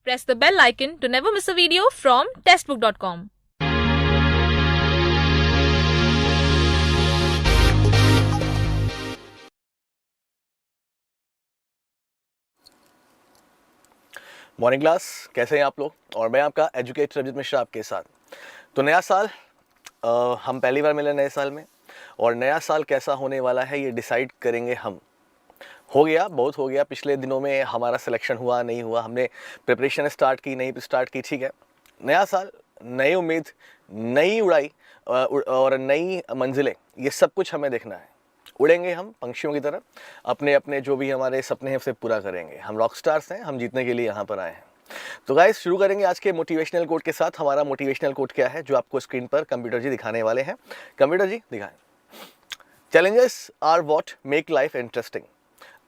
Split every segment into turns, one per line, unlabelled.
Press the bell icon to never miss a video from testbook.com.
Morning class, कैसे हैं आप लोग। और मैं आपका एजुकेटर अभिजीत मिश्रा आपके साथ। तो नया साल, हम पहली बार मिले नए साल में, और नया साल कैसा होने वाला है ये डिसाइड करेंगे हम। हो गया, बहुत हो गया। पिछले दिनों में हमारा सिलेक्शन हुआ नहीं हुआ, हमने प्रिपरेशन स्टार्ट की नहीं स्टार्ट की, ठीक है। नया साल, नई उम्मीद, नई उड़ाई और नई मंजिलें, ये सब कुछ हमें देखना है। उड़ेंगे हम पंछियों की तरह, अपने अपने जो भी हमारे सपने हैं उसे पूरा करेंगे। हम रॉक स्टार्स हैं, हम जीतने के लिए यहाँ पर आए हैं। तो गाइस, शुरू करेंगे आज के मोटिवेशनल कोट के साथ। हमारा मोटिवेशनल कोट क्या है, जो आपको स्क्रीन पर कंप्यूटर जी दिखाने वाले हैं। कंप्यूटर जी दिखाएं। Challenges are what make life interesting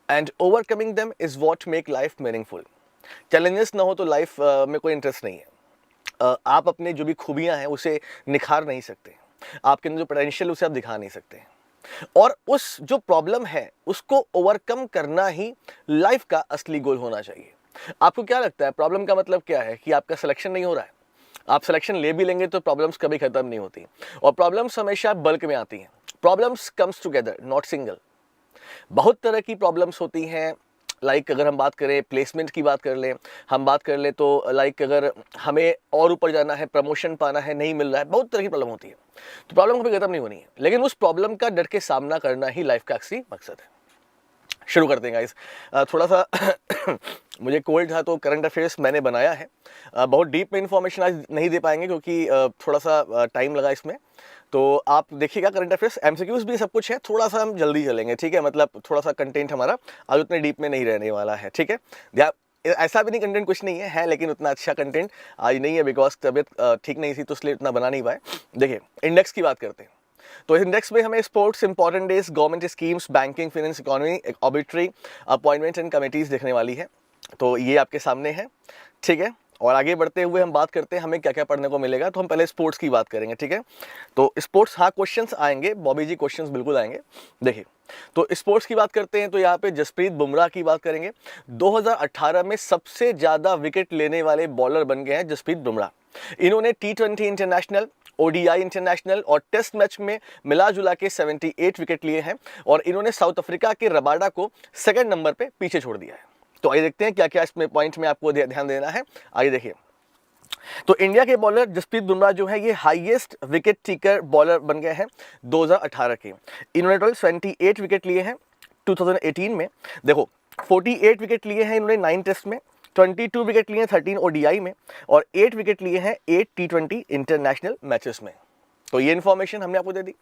and overcoming them is what make life meaningful. Challenges ना हो तो लाइफ में कोई इंटरेस्ट नहीं है। आप अपने जो भी खूबियां हैं उसे निखार नहीं सकते, आपके अंदर जो पोटेंशियल उसे आप दिखा नहीं सकते, और उस जो प्रॉब्लम है उसको ओवरकम करना ही लाइफ का असली गोल होना चाहिए। आपको क्या लगता है, प्रॉब्लम का मतलब क्या है? कि आपका सिलेक्शन नहीं हो रहा है। आप सिलेक्शन ले भी लेंगे तो प्रॉब्लम्स कभी खत्म नहीं होती, और प्रॉब्लम्स हमेशा बल्क में आती हैं। Problems comes together, not single. बहुत तरह की प्रॉब्लम्स होती हैं। लाइक अगर हम बात करें प्लेसमेंट की बात कर लें, हम बात कर लें तो लाइक अगर हमें और ऊपर जाना है, प्रमोशन पाना है, नहीं मिल रहा है, बहुत तरह की प्रॉब्लम होती है। तो प्रॉब्लम कभी खत्म नहीं होनी है, लेकिन उस प्रॉब्लम का डट के सामना करना ही लाइफ का असली मकसद है। शुरू करते हैं गाइस। थोड़ा सा मुझे कोल्ड था तो करंट अफेयर्स मैंने बनाया है। बहुत डीप में इंफॉर्मेशन आज नहीं दे पाएंगे क्योंकि थोड़ा सा टाइम लगा इसमें। तो आप देखिएगा करंट अफेयर्स, एमसीक्यूज भी सब कुछ है। थोड़ा सा हम जल्दी चलेंगे, ठीक है। मतलब थोड़ा सा कंटेंट हमारा आज उतने डीप में नहीं रहने वाला है, ठीक है। ऐसा भी नहीं कंटेंट कुछ नहीं है लेकिन उतना अच्छा कंटेंट आज नहीं है, बिकॉज तबियत ठीक नहीं थी तो इसलिए उतना बना नहीं पाए। देखिए, इंडेक्स की बात करते हैं। तो इंडेक्स में हमें sports, important days, government schemes, banking, finance, economy, arbitrary, appointment and committees देखने वाली है। तो ये आपके सामने है, ठीक है। और आगे बढ़ते हुए हम बात करते हैं हमें क्या क्या पढ़ने को मिलेगा। तो हम पहले स्पोर्ट्स की बात करेंगे, ठीक है। तो स्पोर्ट्स, हाँ, क्वेश्चंस आएंगे, बॉबी जी क्वेश्चंस बिल्कुल आएंगे। देखिए, तो स्पोर्ट्स की बात करते हैं तो यहाँ पे जसप्रीत बुमराह की बात करेंगे। 2018 में सबसे ज्यादा विकेट लेने वाले बॉलर बन गए हैं जसप्रीत बुमराह। इन्होंने T20 इंटरनेशनल, ओडीआई इंटरनेशनल और टेस्ट मैच में मिला जुला के 78 विकेट लिए हैं, और इन्होंने साउथ अफ्रीका के रबाडा को सेकंड नंबर पे पीछे छोड़ दिया है। तो आइए देखते हैं क्या क्या इसमें पॉइंट में आपको ध्यान देना है। आइए देखिए, तो इंडिया के बॉलर जसप्रीत बुमराह जो है ये हाईएस्ट विकेट टेकर बॉलर बन गए हैं 2018 के। इन्होंने टोटल 28 विकेट लिए हैं 2018 में। देखो, 48 विकेट लिए हैं इन्होंने 9 टेस्ट में, 22 विकेट लिए हैं 13 ओडीआई में, और 8 विकेट लिए हैं 8 T20 इंटरनेशनल मैचेस में। तो ये इन्फॉर्मेशन हमने आपको दे दी।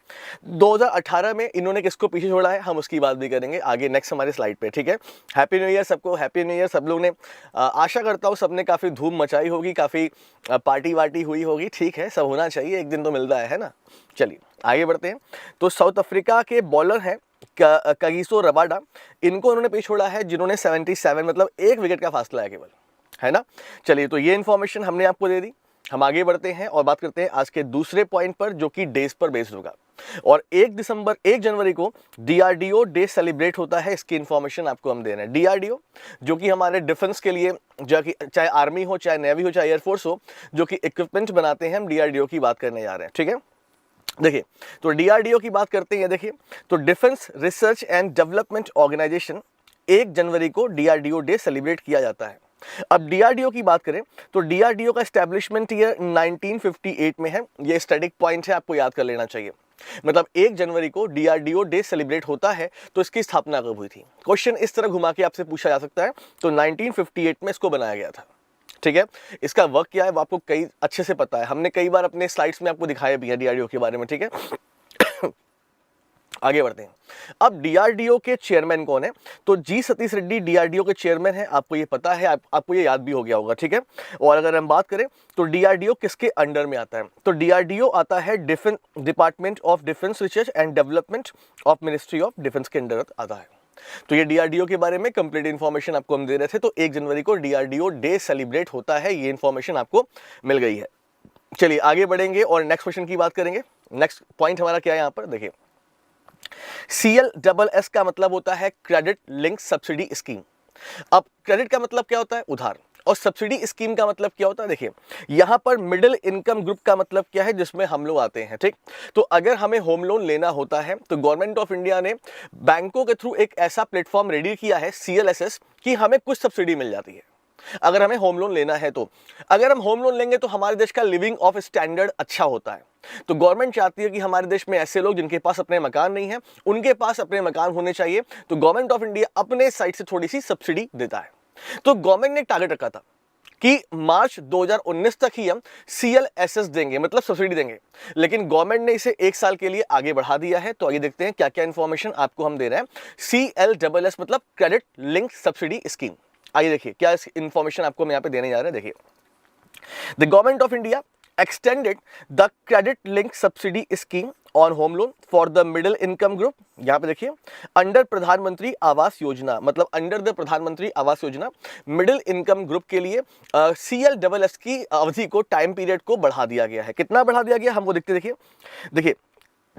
2018 में इन्होंने किसको पीछे छोड़ा है, हम उसकी बात भी करेंगे आगे नेक्स्ट हमारे स्लाइड पे, ठीक है। हैप्पी न्यू ईयर सबको, हैप्पी न्यू ईयर। सब लोग ने आशा करता हूँ सबने काफ़ी धूम मचाई होगी, काफ़ी पार्टी वार्टी हुई होगी, ठीक है। सब होना चाहिए, एक दिन तो मिलता है ना। चलिए आगे बढ़ते हैं। तो साउथ अफ्रीका के बॉलर हैं कगिसो रबाडा, इनको उन्होंने पीछे छोड़ा है जिन्होंने 77, मतलब 1 विकेट का फासला है केवल, है ना। चलिए, तो ये इन्फॉर्मेशन हमने आपको दे दी। हम आगे बढ़ते हैं और बात करते हैं आज के दूसरे पॉइंट पर, जो कि डेज पर बेस्ड होगा। और 1 जनवरी को डीआरडीओ डे सेलिब्रेट होता है, इसकी इन्फॉर्मेशन आपको हम दे रहे हैं। डीआरडीओ जो कि हमारे डिफेंस के लिए, जो कि चाहे आर्मी हो, चाहे नेवी हो, चाहे एयरफोर्स हो, जो कि इक्विपमेंट बनाते हैं, हम डीआरडीओ की बात करने जा रहे हैं, ठीक है। देखिए, तो डीआरडीओ की बात करते हैं। देखिए, तो defence research and development organisation 1 जनवरी को डीआरडीओ डे सेलिब्रेट किया जाता है। अब डीआरडीओ की बात करें तो डीआरडीओ का एस्टैब्लिशमेंट ईयर 1958 में है। ये स्टैटिक पॉइंट है, आपको याद कर लेना चाहिए। मतलब 1 जनवरी को डीआरडीओ डे सेलिब्रेट होता है, तो इसकी स्थापना कब हुई थी? क्वेश्चन इस तरह घुमा के आपसे पूछा जा सकता है। तो 1958 में इसको बनाया गया था, ठीक है। इसका वर्क क्या है वो आपको कई अच्छे से पता है, हमने कई बार अपने स्लाइड्स में आपको दिखाया भी है डीआरडीओ के बारे में, ठीक है। आगे बढ़ते हैं। अब डीआरडीओ के चेयरमैन कौन है? तो जी सतीश रेड्डी डीआरडीओ के चेयरमैन है। आपको ये पता है, आपको ये याद भी हो गया होगा, ठीक है। और अगर हम बात करें तो डीआरडीओ किसके अंडर में आता है? तो डीआरडीओ आता है defence department of defence research and development of ministry of defence के अंडर आता है। तो ये डीआरडीओ के बारे में कंप्लीट इन्फॉर्मेशन आपको हम दे रहे थे। तो 1 जनवरी को डीआरडीओ डे सेलिब्रेट होता है, ये इन्फॉर्मेशन आपको मिल गई है। चलिए आगे बढ़ेंगे और नेक्स्ट क्वेश्चन की बात करेंगे। नेक्स्ट पॉइंट हमारा क्या है यहाँ पर, देखिए, CLSS का मतलब होता है क्रेडिट लिंक सब्सिडी स्कीम। अब क्रेडिट का मतलब क्या होता है? उधार, और सब्सिडी स्कीम का मतलब क्या होता है, देखिए यहां पर मिडिल इनकम ग्रुप का मतलब क्या है, जिसमें हम लोग आते हैं, ठीक। तो अगर हमें होम लोन लेना होता है तो गवर्नमेंट ऑफ इंडिया ने बैंकों के थ्रू एक ऐसा प्लेटफॉर्म रेडी किया है CLSS, कि हमें कुछ सब्सिडी मिल जाती है अगर हमें होम लोन लेना है। तो अगर हम होम लोन लेंगे तो हमारे देश का लिविंग ऑफ स्टैंडर्ड अच्छा होता है। तो गवर्नमेंट चाहती है कि हमारे देश में ऐसे लोग जिनके पास अपने मकान नहीं है, उनके पास अपने मकान होने चाहिए। तो गवर्नमेंट ऑफ इंडिया अपने साइड से थोड़ी सी सब्सिडी देता है। तो गवर्नमेंट ने एक टारगेट रखा था कि मार्च 2019 तक ही हम CLSS देंगे, मतलब सब्सिडी देंगे, लेकिन गवर्नमेंट ने इसे 1 साल के लिए आगे बढ़ा दिया है। तो आइए देखते हैं क्या क्या इंफॉर्मेशन आपको हम दे रहे हैं। CLSS मतलब क्रेडिट लिंक सब्सिडी स्कीम। आइए देखिए क्या इंफॉर्मेशन आपको हम यहाँ पे देने जा रहे हैं। देखिए, the government of India extended the credit link subsidy scheme on home loan for the middle income group. यहाँ पे देखिए, अंडर प्रधानमंत्री आवास योजना, मतलब अंडर द प्रधानमंत्री Awas Yojana middle income group के लिए CLSS की अवधि को, टाइम पीरियड को बढ़ा दिया गया है। कितना बढ़ा दिया गया हम वो देखते, देखिए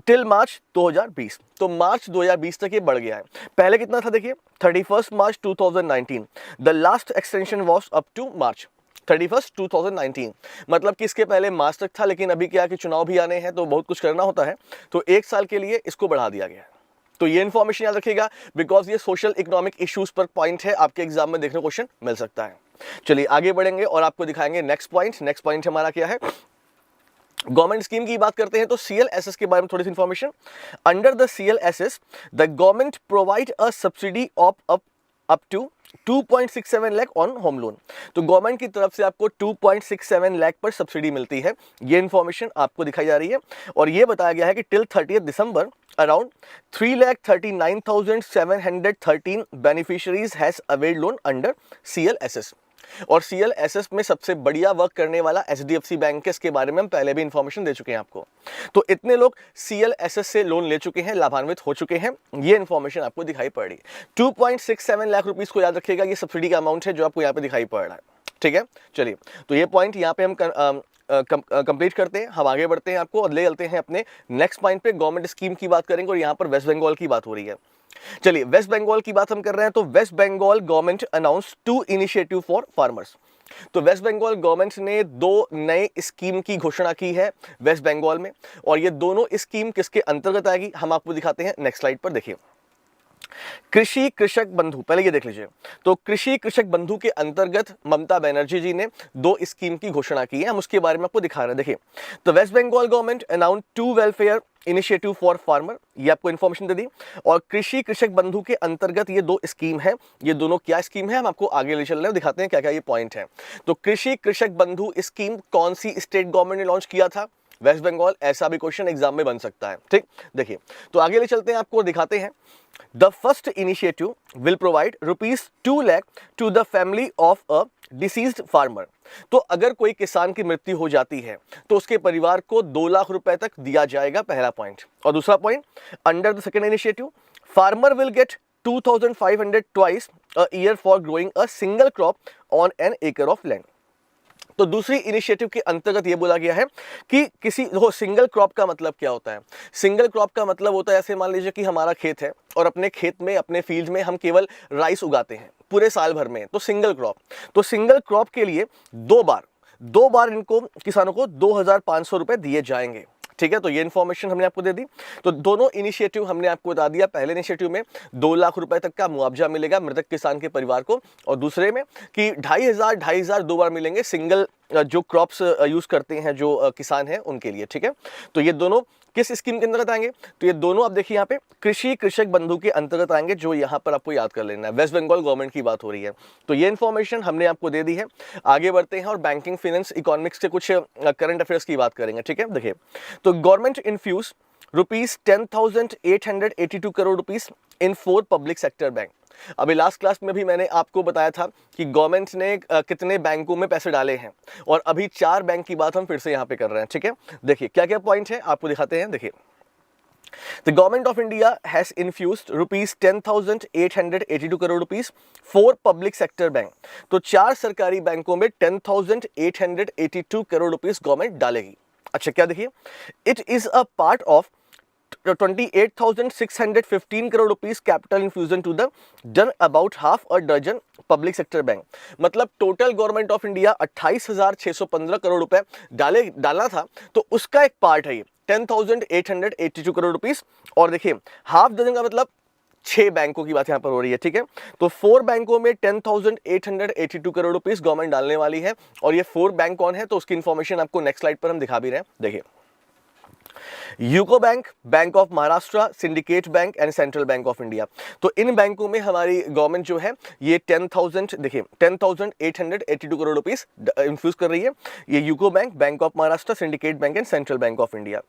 टिल मार्च 2020। तो मार्च 2020 तक ये बढ़ गया है। पहले कितना था, देखिए 31 मार्च 2019। The last extension was up to March 31 2019, मतलब कि इसके पहले मार्च तक था, लेकिन अभी क्या कि चुनाव भी आने हैं तो बहुत कुछ करना होता है, तो 1 साल के लिए इसको बढ़ा दिया गया है। तो ये इंफॉर्मेशन याद रखिएगा, बिकॉज ये सोशल इकोनॉमिक इश्यूज पर पॉइंट है, आपके एग्जाम में देखने को क्वेश्चन मिल सकता है। चलिए आगे बढ़ेंगे और आपको दिखाएंगे नेक्स्ट पॉइंट। नेक्स्ट पॉइंट हमारा क्या है, गवर्नमेंट स्कीम की बात करते हैं तो CLSS के बारे में थोड़ी सी information. Under the CLSS the government provide a subsidy of up to 2.67 lakh on home loan. तो गवर्नमेंट की तरफ से आपको 2.67 लाख पर सब्सिडी मिलती है। ये इंफॉर्मेशन आपको दिखाई जा रही है और ये बताया गया है कि till 30 December around 3,39,713 beneficiaries has availed loan under CLSS। और CLSS में सबसे बढ़िया वर्क करने वाला HDFC बैंक है, इसके बारे में हम पहले भी इंफॉर्मेशन दे चुके हैं आपको। तो इतने लोग CLSS से लोन ले चुके हैं, लाभान्वित हो चुके हैं, ये इंफॉर्मेशन आपको दिखाई पड़ रही है। 2.67 लाख रुपीस को याद रखिएगा, ये सब्सिडी का अमाउंट है जो आपको यहाँ पे दिखाई पड़ रहा है, ठीक है। चलिए, तो ये पॉइंट यहाँ पे हम कंप्लीट करते हैं, हम आगे बढ़ते हैं, आपको और ले चलते हैं अपने नेक्स्ट पॉइंट पे। गवर्नमेंट स्कीम की बात करेंगे और यहाँ पर वेस्ट बंगाल की बात हो रही है। चलिए, वेस्ट बंगाल की बात हम कर रहे हैं तो West Bengal government announce 2 initiative for farmers. तो वेस्ट बंगाल गवर्नमेंट ने 2 नए स्कीम की घोषणा की है वेस्ट बंगाल में, और ये दोनों स्कीम किसके अंतर्गत आएगी हम आपको दिखाते हैं नेक्स्ट स्लाइड पर। देखिए, कृषि कृषक बंधु, पहले ये देख लीजिए। तो कृषि कृषक बंधु के अंतर्गत ममता बनर्जी जी ने 2 स्कीम की घोषणा की है, हम उसके बारे में आपको दिखा रहे हैं। देखिए, तो West Bengal government announce 2 welfare initiative for farmer, ये आपको इन्फॉर्मेशन दे दी। और कृषि कृषक बंधु के अंतर्गत ये 2 स्कीम है। ये दोनों क्या स्कीम है हम आपको आगे ले चल रहे हैं, दिखाते हैं क्या क्या ये पॉइंट है। तो कृषि कृषक बंधु स्कीम कौन सी स्टेट गवर्नमेंट ने लॉन्च किया था, वेस्ट बंगाल, ऐसा भी क्वेश्चन एग्जाम में बन सकता है, ठीक। देखिए, तो आगे ले चलते हैं, आपको दिखाते हैं। The first initiative will provide ₹2 lakh to the family of a deceased farmer. तो अगर कोई किसान की मृत्यु हो जाती है तो उसके परिवार को 2 लाख रुपए तक दिया जाएगा, पहला पॉइंट। और दूसरा point, under the second initiative farmer will get 2,500 twice a year for growing a single crop on an एकड़ ऑफ लैंड। तो दूसरी इनिशिएटिव के अंतर्गत ये बोला गया है कि किसी सिंगल क्रॉप का मतलब क्या होता है। सिंगल क्रॉप का मतलब होता है, ऐसे मान लीजिए कि हमारा खेत है और अपने खेत में, अपने फील्ड में हम केवल राइस उगाते हैं पूरे साल भर में, तो सिंगल क्रॉप। तो सिंगल क्रॉप के लिए 2 बार इनको किसानों को 2,500 रुपए दिए जाएंगे, ठीक है। तो ये इन्फॉर्मेशन हमने आपको दे दी। तो दोनों इनिशिएटिव हमने आपको बता दिया। पहले इनिशिएटिव में 2 लाख रुपए तक का मुआवजा मिलेगा मृतक किसान के परिवार को, और दूसरे में कि 2,500 2 बार मिलेंगे सिंगल जो क्रॉप्स यूज करते हैं जो किसान हैं उनके लिए, ठीक है। तो ये दोनों किस स्कीम के अंतर्गत आएंगे, तो ये दोनों आप देखिए यहाँ पे कृषि कृषक बंधु के अंतर्गत आएंगे, जो यहाँ पर आपको याद कर लेना है। वेस्ट बंगाल गवर्नमेंट की बात हो रही है, तो ये इन्फॉर्मेशन हमने आपको दे दी है। आगे बढ़ते हैं और बैंकिंग, फाइनेंस, इकोनॉमिक्स के कुछ करंट अफेयर्स की बात करेंगे, ठीक है। देखिए, तो government infuse ₹10,882 crore rupees in 4 public sector bank. अभी लास्ट क्लास में भी मैंने आपको बताया था कि गवर्नमेंट ने कितने बैंकों में पैसे डाले हैं, और अभी 4 बैंक की बात हम फिर से यहाँ पे कर रहे हैं, ठीक है। देखिए क्या क्या पॉइंट है आपको दिखाते हैं। देखिए, The government of India has infused ₹10,882 crore rupees 4 public sector bank. तो 4 सरकारी बैंकों में 10,882 करोड़ रुपीस गवर्नमेंट डालेगी। अच्छा, क्या देखिए, it is a part of 28,615 crore rupees capital infusion to the done about half a dozen public sector bank. मतलब total government of India 28,615 crore रुपए डालना था, तो उसका एक पार्ट है ये 10,882 करोड़ रुपीस। और देखिए हाफ डजन का मतलब 6 बैंकों की बात यहां पर हो रही है, ठीक है। तो 4 बैंकों में 10,882 करोड़ रुपीस गवर्नमेंट डालने वाली है। और ये 4 बैंक कौन है, तो उसकी इंफॉर्मेशन आपको नेक्स्ट स्लाइड पर हम दिखा भी रहे हैं। देखिए UCO bank, bank of Maharashtra, syndicate bank and central bank of India. तो इन बैंकों में हमारी गवर्नमेंट जो है ये 10,882 करोड़ रुपीस इन्फ्यूज कर रही है। ये UCO bank, bank of Maharashtra, syndicate bank and central bank of India.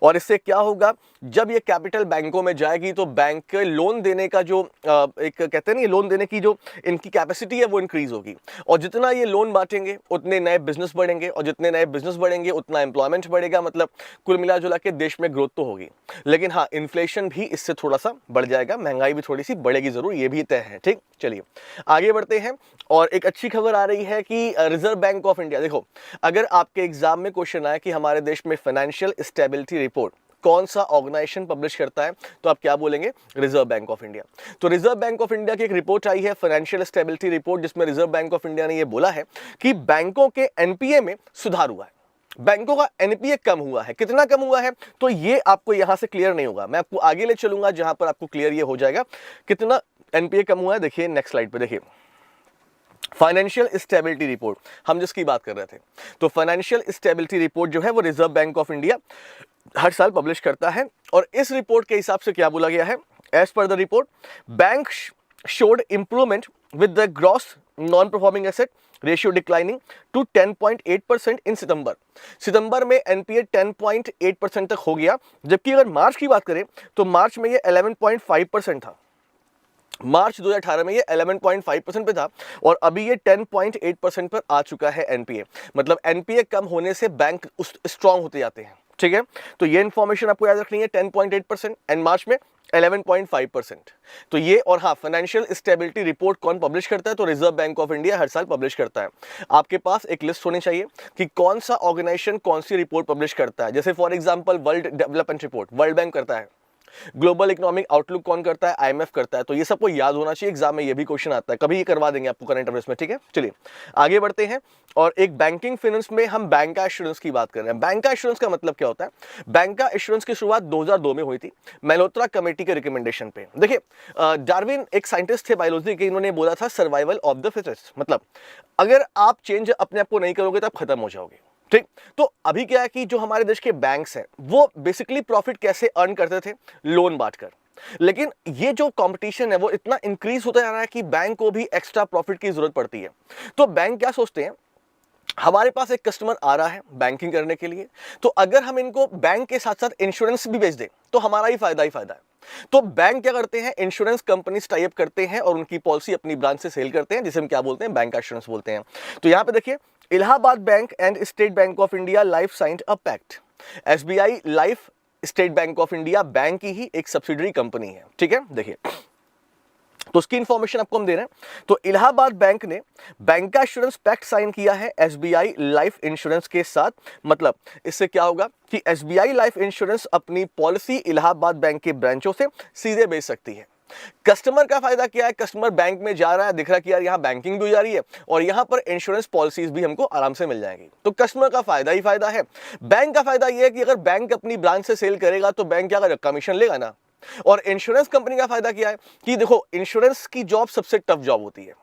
और इससे क्या होगा, जब ये कैपिटल बैंकों में जाएगी तो बैंक लोन देने का जो एक कहते हैं ना, ये लोन देने की जो इनकी कैपेसिटी है वो इंक्रीज होगी। और जितना ये लोन बांटेंगे उतने नए बिजनेस बढ़ेंगे, और जितने नए बिजनेस बढ़ेंगे उतना एम्प्लॉयमेंट बढ़ेगा। मतलब कुल मिला जुला के देश में ग्रोथ तो होगी, लेकिन हाँ इन्फ्लेशन भी इससे थोड़ा सा बढ़ जाएगा, महंगाई भी थोड़ी सी बढ़ेगी जरूर, ये भी तय है। ठीक, चलिए आगे बढ़ते हैं। और एक अच्छी खबर आ रही है कि रिजर्व बैंक ऑफ इंडिया, देखो अगर आपके एग्जाम में क्वेश्चन आए कि हमारे देश में फाइनेंशियल स्टेबिलिटी रिपोर्ट कौन सा ऑर्गेनाइजेशन पब्लिश करता है, तो आप क्या बोलेंगे, रिजर्व बैंक ऑफ इंडिया। तो रिजर्व बैंक ऑफ इंडिया की एक रिपोर्ट आई है, फाइनेंशियल स्टेबिलिटी रिपोर्ट, जिसमें रिजर्व बैंक ऑफ इंडिया ने यह बोला है कि बैंकों के एनपीए में सुधार हुआ है, बैंकों का एनपीए कम हुआ है। कितना कम हुआ है, तो ये आपको यहां से क्लियर नहीं होगा, मैं आपको आगे ले चलूंगा जहां पर आपको क्लियर ये हो जाएगा कितना एनपीए कम हुआ है। देखिए नेक्स्ट स्लाइड पे देखिए फाइनेंशियल स्टेबिलिटी रिपोर्ट हम जिसकी बात कर रहे थे। तो फाइनेंशियल स्टेबिलिटी रिपोर्ट जो है वो रिजर्व बैंक ऑफ इंडिया हर साल पब्लिश करता है। और इस रिपोर्ट के हिसाब से क्या बोला गया है, as per the report bank showed improvement with the gross non-performing asset ratio declining to 10.8% in सितंबर में एनपीए 10.8% तक हो गया। जबकि अगर मार्च की बात करें तो मार्च में ये 11.5% था। मार्च 2018 में ये 11.5% पे था और अभी ये 10.8% पर आ चुका है एनपीए। मतलब एनपीए कम होने से बैंक स्ट्रांग होते जाते हैं, ठीक है। तो ये इंफॉर्मेशन आपको याद रखनी है, 10.8% एंड मार्च में 11.5%। तो ये, और हाँ फाइनेंशियल स्टेबिलिटी रिपोर्ट कौन पब्लिश करता है, तो रिजर्व बैंक ऑफ इंडिया हर साल पब्लिश करता है। आपके पास एक लिस्ट होनी चाहिए कि कौन सा ऑर्गेनाइजेशन कौन सी रिपोर्ट पब्लिश करता है। जैसे for example world development report world bank करता है, ग्लोबल इकोनॉमिक आउटलुक कौन करता है, आईएमएफ करता है। तो ये सबको याद होना चाहिए, एग्जाम में ये भी क्वेश्चन आता है, कभी ये करवा देंगे आपको करंट अफेयर्स में, ठीक है। चलिए आगे बढ़ते हैं। और एक बैंकिंग फाइनेंस में हम बैंक का एश्योरेंस की बात कर रहे हैं। बैंक का एश्योरेंस का मतलब क्या होता है, बैंक का एश्योरेंस की शुरुआत 2002 में हुई थी मल्होत्रा कमेटी के रिकमेंडेशन पे। देखिए डार्विन एक साइंटिस्ट थे बायोलॉजी के, इन्होंने बोला था सर्वाइवल ऑफ द फिटेस्ट, मतलब अगर आप चेंज अपने आप को नहीं करोगे तो आप खत्म हो जाओगे, ठीक। तो अभी क्या है कि जो हमारे देश के बैंक्स हैं वो बेसिकली प्रॉफिट कैसे अर्न करते थे, लोन बांटकर। लेकिन ये जो कंपटीशन है वो इतना इंक्रीज होता जा रहा है कि बैंक को भी एक्स्ट्रा प्रॉफिट की जरूरत पड़ती है। तो बैंक क्या सोचते हैं, हमारे पास एक कस्टमर आ रहा है बैंकिंग करने के लिए, तो अगर हम इनको बैंक के साथ साथ इंश्योरेंस भी बेच दें तो हमारा ही फायदा है। तो बैंक क्या करते हैं, इंश्योरेंस कंपनीज टाई अप करते हैं और उनकी पॉलिसी अपनी ब्रांच से सेल करते हैं, जिसे हम क्या बोलते हैं, बैंक का इंश्योरेंस बोलते हैं। तो यहां पे देखिए Allahabad Bank and State Bank of India Life signed a pact. SBI Life State Bank of India bank की ही एक सब्सिडरी कंपनी है, ठीक है। देखिए तो उसकी इंफॉर्मेशन आपको हम दे रहे हैं। तो इलाहाबाद बैंक ने बैंक का इंश्योरेंस पैक्ट साइन किया है एसबीआई लाइफ इंश्योरेंस के साथ। मतलब इससे क्या होगा कि एसबीआई लाइफ इंश्योरेंस अपनी पॉलिसी इलाहाबाद बैंक के ब्रांचों से सीधे बेच सकती है। कस्टमर का फायदा क्या है, कस्टमर बैंक में जा रहा है, दिख रहा है कि यार यहाँ बैंकिंग भी हो जा रही है और यहाँ पर इंश्योरेंस पॉलिसीज भी हमको आराम से मिल जाएंगी। तो कस्टमर का फायदा ही फायदा है। बैंक का फायदा यह है कि अगर बैंक अपनी ब्रांच से सेल करेगा तो बैंक क्या करेगा, कमीशन लेगा ना। और इंश्योरेंस कंपनी का फायदा क्या है कि देखो इंश्योरेंस की जॉब सबसे टफ जॉब होती है।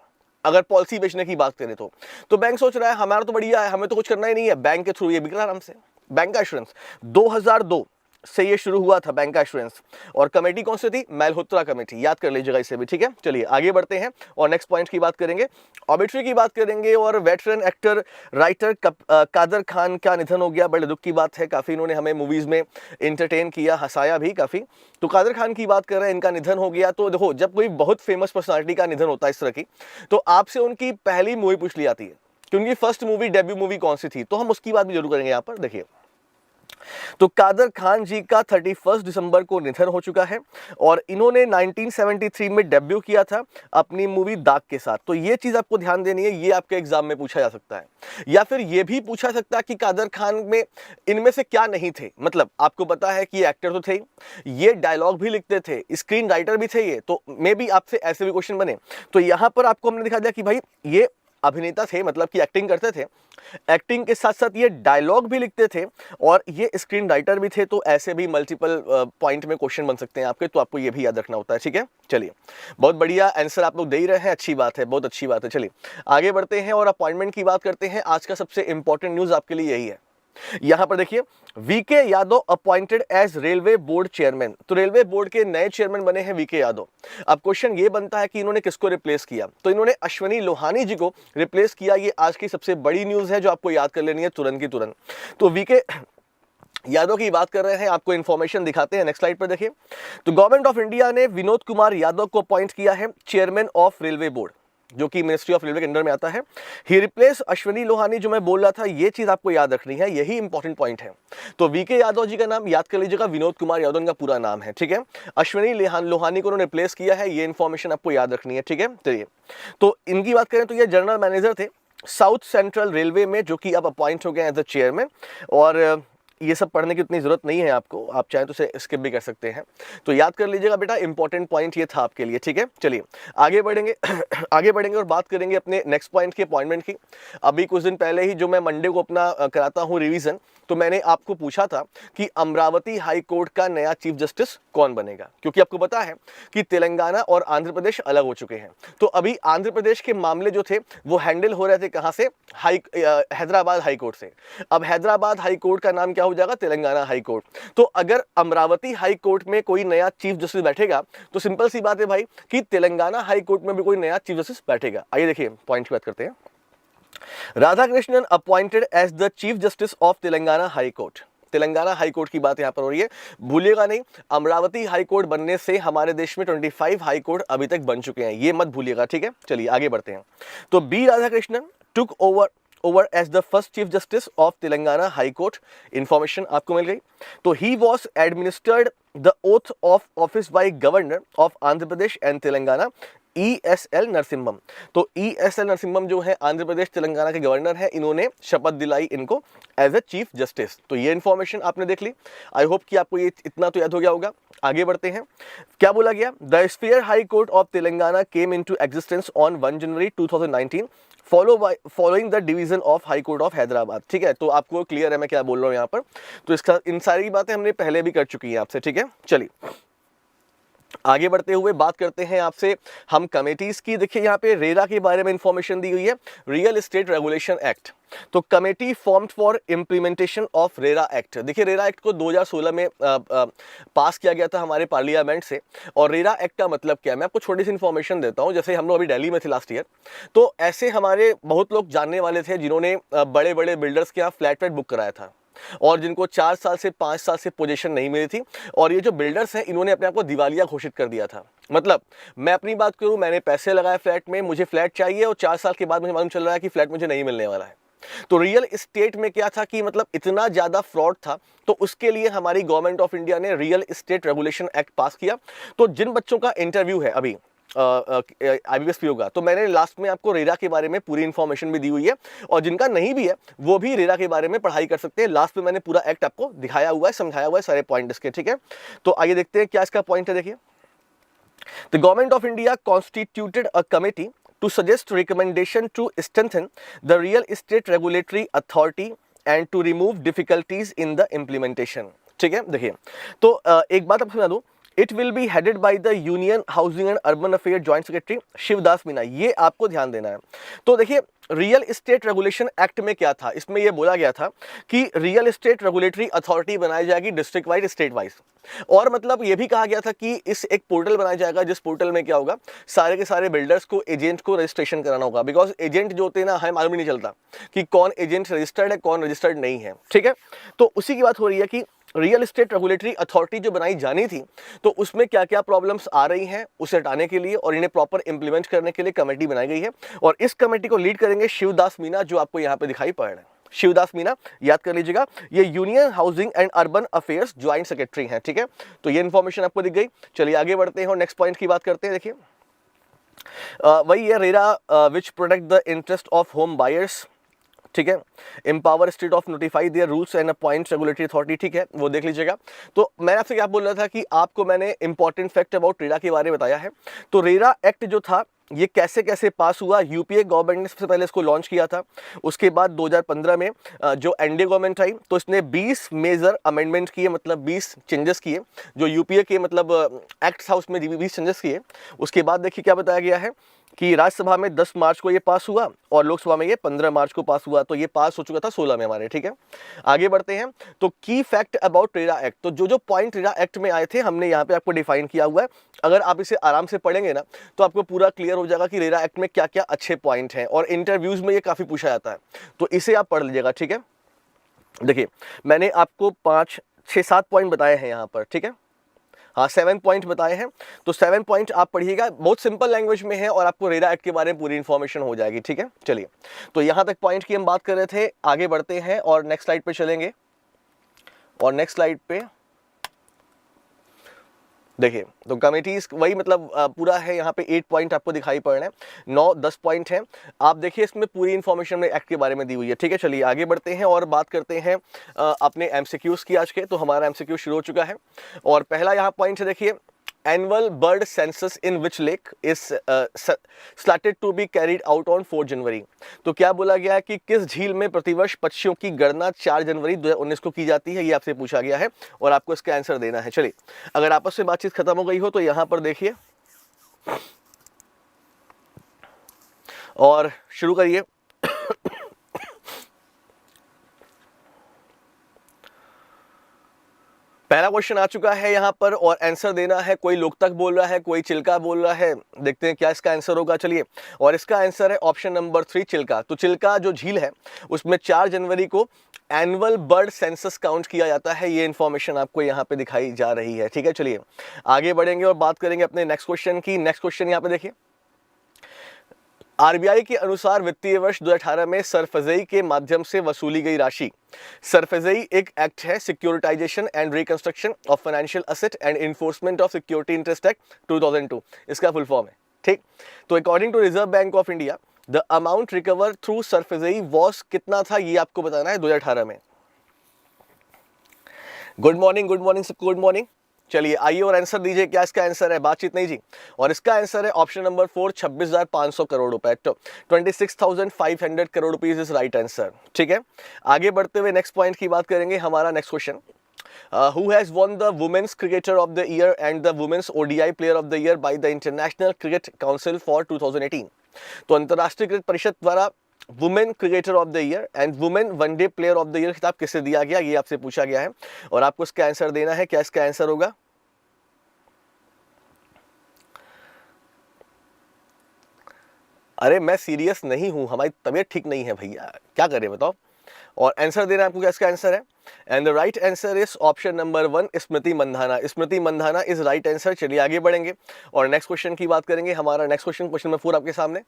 अगर पॉलिसी बेचने की बात करें तो बैंक सोच रहा है हमारा तो बढ़िया है, हमें तो कुछ करना ही नहीं है, बैंक के थ्रू ये बिक रहा आराम से। बैंक का इंश्योरेंस 2002 से ये शुरू हुआ था बैंक का इंश्योरेंस। और कमेटी कौन सी थी, मल्होत्रा कमेटी, याद कर लीजिएगा इसे भी, ठीक है। चलिए आगे बढ़ते हैं और नेक्स्ट पॉइंट की बात करेंगे, ऑबिटरी की बात करेंगे। और veteran actor writer Kader Khan का निधन हो गया, बड़े दुख की बात है। काफ़ी इन्होंने हमें मूवीज़ में इंटरटेन किया, हंसाया भी काफ़ी। तो कादर खान की बात कर रहे हैं, इनका निधन हो गया। तो देखो जब कोई बहुत फेमस पर्सनालिटी का निधन होता है इस तरह की, तो आपसे उनकी पहली मूवी पूछ ली जाती है कि उनकी फर्स्ट मूवी, डेब्यू मूवी कौन सी थी। तो हम उसकी बात भी जरूर करेंगे यहाँ पर। देखिए तो कादर खान जी का 31 दिसंबर को निधन हो चुका है और इन्होंने 1973 में डेब्यू किया था अपनी मूवी दाग के साथ। तो ये चीज़ आपको ध्यान देनी है, ये आपके एग्जाम में पूछा जा सकता है। या फिर ये भी पूछा सकता है कि कादर खान में इनमें से क्या नहीं थे। मतलब आपको पता है कि ये एक्टर तो थे ही, ये डायलॉग भी लिखते थे, स्क्रीन राइटर भी थे ये, तो मे बी आपसे ऐसे भी क्वेश्चन बने। तो यहाँ पर आपको हमने दिखा दिया कि भाई ये अभिनेता थे, मतलब कि एक्टिंग करते थे, एक्टिंग के साथ साथ ये डायलॉग भी लिखते थे और ये स्क्रीन राइटर भी थे। तो ऐसे भी मल्टीपल पॉइंट में क्वेश्चन बन सकते हैं आपके, तो आपको ये भी याद रखना होता है। ठीक है, चलिए, बहुत बढ़िया आंसर आप लोग दे ही रहे हैं, अच्छी बात है, बहुत अच्छी बात है। चलिए आगे बढ़ते हैं और अपॉइंटमेंट की बात करते हैं। आज का सबसे इंपॉर्टेंट न्यूज आपके लिए यही है। यहां पर देखिए, VK Yadav appointed as railway board chairman. तो रेलवे बोर्ड के नए चेयरमैन बने हैं वीके यादव। अब क्वेश्चन ये बनता है कि इन्होंने किसको रिप्लेस किया। तो इन्होंने अश्वनी लोहानी जी को रिप्लेस किया। ये आज की सबसे बड़ी न्यूज है जो आपको याद कर लेनी है तुरंत की तुरंत। तो वीके यादव की बात कर रहे हैं, आपको इंफॉर्मेशन दिखाते हैं। नेक्स्ट स्लाइड पर देखिए। तो गवर्नमेंट ऑफ इंडिया ने विनोद कुमार यादव को अपॉइंट किया है चेयरमैन ऑफ रेलवे बोर्ड, जो कि मिनिस्ट्री ऑफ रेलवे के अंडर में आता है। ही रिप्लेस अश्वनी लोहानी, जो मैं बोल रहा था, ये चीज आपको याद रखनी है, यही इंपॉर्टेंट पॉइंट है। तो वीके यादव जी का नाम याद कर लीजिएगा, विनोद कुमार यादव इनका पूरा नाम है। ठीक है, अश्वनी लोहानी को उन्होंने रिप्लेस किया है, ये इंफॉर्मेशन आपको याद रखनी है। ठीक है, चलिए, तो इनकी बात करें तो ये जनरल मैनेजर थे साउथ सेंट्रल रेलवे में, जो कि अब अपॉइंट हो गए एज द चेयरमैन। और ये सब पढ़ने की उतनी जरूरत नहीं है आपको, आप चाहें तो इसे स्किप भी कर सकते हैं। तो याद कर लीजिएगा बेटा, इंपॉर्टेंट पॉइंट ये था आपके लिए। ठीक है, चलिए आगे बढ़ेंगे आगे बढ़ेंगे और बात करेंगे अपने नेक्स्ट पॉइंट की, अपॉइंटमेंट की। अभी कुछ दिन पहले ही जो मैं मंडे को अपना कराता हूँ रिवीजन, तो मैंने आपको पूछा था कि अमरावती हाई कोर्ट का नया चीफ जस्टिस कौन बनेगा, क्योंकि आपको पता है कि तेलंगाना और आंध्र प्रदेश अलग हो चुके हैं। तो अभी आंध्र प्रदेश के मामले जो थे वो हैंडल हो रहे थे कहां से, हैदराबाद हाई कोर्ट से। अब हैदराबाद हाई कोर्ट का नाम क्या हो जाएगा, तेलंगाना हाई कोर्ट। तो अगर अमरावती हाई कोर्ट में कोई नया चीफ जस्टिस बैठेगा तो सिंपल सी बात है भाई कि तेलंगाना हाई कोर्ट में भी कोई नया चीफ जस्टिस बैठेगा। आइए देखिए पॉइंट की बात करते हैं। Radhakrishnan appointed as the chief justice of Telangana high court. Telangana high court की बात यहां पर हो रही है, भूलिएगा नहीं। अमरावती हाई कोर्ट बनने से हमारे देश में 25 हाई कोर्ट अभी तक बन चुके हैं, ये मत भूलिएगा। ठीक है, चलिए आगे बढ़ते हैं। तो B Radhakrishnan took over as the first chief justice of Telangana high court. Information आपको मिल गई। तो he was administered the oath of office by governor of Andhra Pradesh and Telangana ESL Narasimhan. तो ESL नरसिम्हम जो है आंध्र प्रदेश तेलंगाना के गवर्नर है, इन्होंने शपथ दिलाई इनको एज ए चीफ जस्टिस। तो ये इंफॉर्मेशन आपने देख ली। आई होप कि आपको ये इतना तो याद हो गया होगा। आगे बढ़ते हैं, क्या बोला गया, the sphere high court of Telangana came into existence on 1 January 2019 following the division of high court of Hyderabad. ठीक है, तो आपको क्लियर है मैं क्या बोल रहा हूँ यहाँ पर। तो इसका इन सारी बातें हमने पहले भी कर चुकी हैं आपसे। ठीक है, चलिए आगे बढ़ते हुए बात करते हैं आपसे हम कमेटीज की। देखिए यहाँ पे रेरा के बारे में इंफॉर्मेशन दी हुई है, रियल एस्टेट रेगुलेशन एक्ट। तो committee formed for implementation of RERA act. देखिए रेरा एक्ट को 2016 में पास किया गया था हमारे पार्लियामेंट से। और रेरा एक्ट का मतलब क्या है, मैं आपको छोटी सी इन्फॉर्मेशन देता हूँ। जैसे हम लोग अभी दिल्ली में थे लास्ट ईयर, तो ऐसे हमारे बहुत लोग जानने वाले थे जिन्होंने बड़े बड़े बिल्डर्स के यहाँ फ्लैट बुक कराया था और जिनको 4 साल से 5 साल से पोजीशन नहीं मिली थी। और ये जो बिल्डर्स हैं इन्होंने अपने आप को दिवालिया घोषित कर दिया था। मतलब मैं अपनी बात करूं, मैंने पैसे लगाए फ्लैट में, मुझे फ्लैट चाहिए और 4 साल के बाद मुझे मालूम चल रहा है कि फ्लैट मुझे नहीं मिलने वाला है। तो रियल एस्टेट में क्या था कि मतलब इतना ज्यादा फ्रॉड था, तो उसके लिए हमारी गवर्नमेंट ऑफ इंडिया ने रियल एस्टेट रेगुलेशन एक्ट पास किया। तो जिन बच्चों का इंटरव्यू है अभी IBPS होगा, तो मैंने लास्ट में आपको रेरा के बारे में पूरी इंफॉर्मेशन भी दी हुई है। और जिनका नहीं भी है वो भी रेरा के बारे में पढ़ाई कर सकते हैं। लास्ट में मैंने पूरा एक्ट आपको दिखाया हुआ है, समझाया हुआ है सारे पॉइंट इसके। ठीक है, तो आइए देखते हैं क्या इसका पॉइंट है। देखिए, the government of India constituted a committee to suggest recommendation to strengthen the real estate regulatory authority and to remove difficulties in the implementation। ठीक है, देखिए तो एक बात आपको सुना दूं, it will be headed by the union housing and urban affair joint secretary Shivdas Meena. ये आपको ध्यान देना है। तो देखिए रियल एस्टेट रेगुलेशन एक्ट में क्या था, इसमें यह बोला गया था कि रियल एस्टेट रेगुलेटरी अथॉरिटी बनाई जाएगी डिस्ट्रिक्ट वाइज, स्टेट वाइज। और मतलब यह भी कहा गया था कि इस एक पोर्टल बनाया जाएगा जिस पोर्टल में क्या होगा, सारे के सारे बिल्डर्स को एजेंट को रजिस्ट्रेशन कराना होगा। बिकॉज एजेंट जो होते हैं ना, हमें मालूम नहीं चलता कि कौन एजेंट रजिस्टर्ड है कौन रजिस्टर्ड नहीं है। ठीक है, तो उसी की बात हो रही है कि रियल एस्टेट रेगुलेटरी अथॉरिटी जो बनाई जानी थी, तो उसमें क्या क्या प्रॉब्लम्स आ रही हैं उसे हटाने के लिए और इन्हें प्रॉपर इंप्लीमेंट करने के लिए कमेटी बनाई गई है। और इस कमेटी को लीड करेंगे शिवदास मीना, जो आपको यहाँ पे दिखाई पड़ रहा है। शिवदास मीना, याद कर लीजिएगा, ये union housing and urban affairs joint secretary हैं, ठीक है। तो ये इन्फॉर्मेशन आपको दिख गई। चलिए आगे बढ़ते हैं और नेक्स्ट पॉइंट की बात करते हैं। देखिए वही है RERA which protect the interest of home buyers, ठीक है। Empower state of notify their rules and appoint regulatory authority, ठीक है, वो देख लीजिएगा। तो मैंने आपसे क्या बोल रहा था कि आपको मैंने इंपॉर्टेंट फैक्ट अबाउट रेरा के बारे में बताया है। तो रेरा एक्ट जो था ये कैसे कैसे पास हुआ, यूपीए गवर्नमेंट ने सबसे पहले इसको लॉन्च किया था। उसके बाद 2015 में जो एनडीए गवर्नमेंट आई तो इसने 20 मेजर अमेंडमेंट किए, मतलब 20 चेंजेस किए। जो यूपीए के मतलब एक्ट था उसमें 20 चेंजेस किए। उसके बाद देखिए क्या बताया गया है कि राज्यसभा में 10 मार्च को ये पास हुआ और लोकसभा में ये 15 मार्च को पास हुआ। तो ये पास हो चुका था 16 में हमारे, ठीक है। आगे बढ़ते हैं। तो की फैक्ट अबाउट रेरा एक्ट, तो जो जो पॉइंट रेरा एक्ट में आए थे हमने यहाँ पे आपको डिफाइन किया हुआ है। अगर आप इसे आराम से पढ़ेंगे ना तो आपको पूरा क्लियर हो जाएगा कि रेरा एक्ट में क्या क्या अच्छे पॉइंट हैं, और इंटरव्यूज में ये काफी पूछा जाता है, तो इसे आप पढ़ लीजिएगा, ठीक है। देखिए मैंने आपको 5, 6, 7 पॉइंट बताए हैं यहाँ पर, ठीक है। हाँ 7 पॉइंट बताए हैं, तो 7 पॉइंट आप पढ़िएगा, बहुत सिंपल लैंग्वेज में है और आपको रेरा एक्ट के बारे में पूरी इन्फॉर्मेशन हो जाएगी, ठीक है। चलिए तो यहाँ तक पॉइंट की हम बात कर रहे थे, आगे बढ़ते हैं और नेक्स्ट स्लाइड पे चलेंगे। और नेक्स्ट स्लाइड पे देखिए तो कमिटीज वही मतलब पूरा है, यहाँ पे 8 पॉइंट आपको दिखाई पड़ रहे हैं, 9-10 पॉइंट हैं। आप देखिए इसमें पूरी इन्फॉर्मेशन में एक्ट के बारे में दी हुई है, ठीक है। चलिए आगे बढ़ते हैं और बात करते हैं अपने एमसीक्यूज की आज के। तो हमारा एमसीक्यू शुरू हो चुका है और पहला यहाँ पॉइंट है, देखिए annual bird census in which lake is slated to be carried out on 4 January. तो क्या बोला गया है कि किस झील में प्रतिवर्ष पक्षियों की गणना 4 जनवरी 2019 को की जाती है, ये आपसे पूछा गया है और आपको इसका आंसर देना है। चलिए अगर आपस में बातचीत खत्म हो गई हो तो यहाँ पर देखिए और शुरू करिए। पहला क्वेश्चन आ चुका है यहाँ पर और आंसर देना है। कोई लोकतक बोल रहा है, कोई चिल्का बोल रहा है, देखते हैं क्या इसका आंसर होगा। चलिए और इसका आंसर है ऑप्शन नंबर 3 चिल्का। तो चिल्का जो झील है उसमें 4 जनवरी को एनुअल बर्ड सेंसस काउंट किया जाता है, ये इन्फॉर्मेशन आपको यहाँ पे दिखाई जा रही है, ठीक है। चलिए आगे बढ़ेंगे और बात करेंगे अपने नेक्स्ट क्वेश्चन की। नेक्स्ट क्वेश्चन यहाँ पे देखिए, आरबीआई के अनुसार वित्तीय वर्ष 2018 में सरफराजी के माध्यम से वसूली गई राशि। सरफराजी एक एक्ट है, securitisation and reconstruction of financial asset and enforcement of security interest act 2002, इसका फुल फॉर्म है, ठीक। तो according to Reserve Bank of India the amount recover through SARFAESI was कितना था, ये आपको बताना है 2018 में। गुड मॉर्निंग सबको, गुड मॉर्निंग। चलिए आइए और आंसर दीजिए, क्या इसका आंसर है, बातचीत नहीं जी। और इसका आंसर है ऑप्शन नंबर 4 26,500 करोड़ रुपए, तो 26,500 crore rupees is right answer, ठीक है। आगे बढ़ते हुए नेक्स्ट पॉइंट की बात करेंगे। हमारा next question, who has won the Women's Cricketer of the Year and the Women's ODI Player of the Year by the International Cricket Council for 2018। तो अंतर्राष्ट्रीय क्रिकेट परिषद द्वारा women cricketer of the year and women one day player of the year खिताब किसे दिया गया, ये आपसे पूछा गया है और आपको इसका आंसर देना है। क्या इसका आंसर होगा, अरे मैं सीरियस नहीं हूं, हमारी तबीयत ठीक नहीं है भैया, क्या करें बताओ। और आंसर देना है आपको, क्या इसका आंसर है। And the right answer is option number 1 Smriti Mandhana. Smriti Mandhana is right answer. चलिए आगे बढ़ेंगे और नेक्स्ट क्वेश्चन की बात करेंगे। हमारा नेक्स्ट क्वेश्चन नंबर 4 आपके सामने,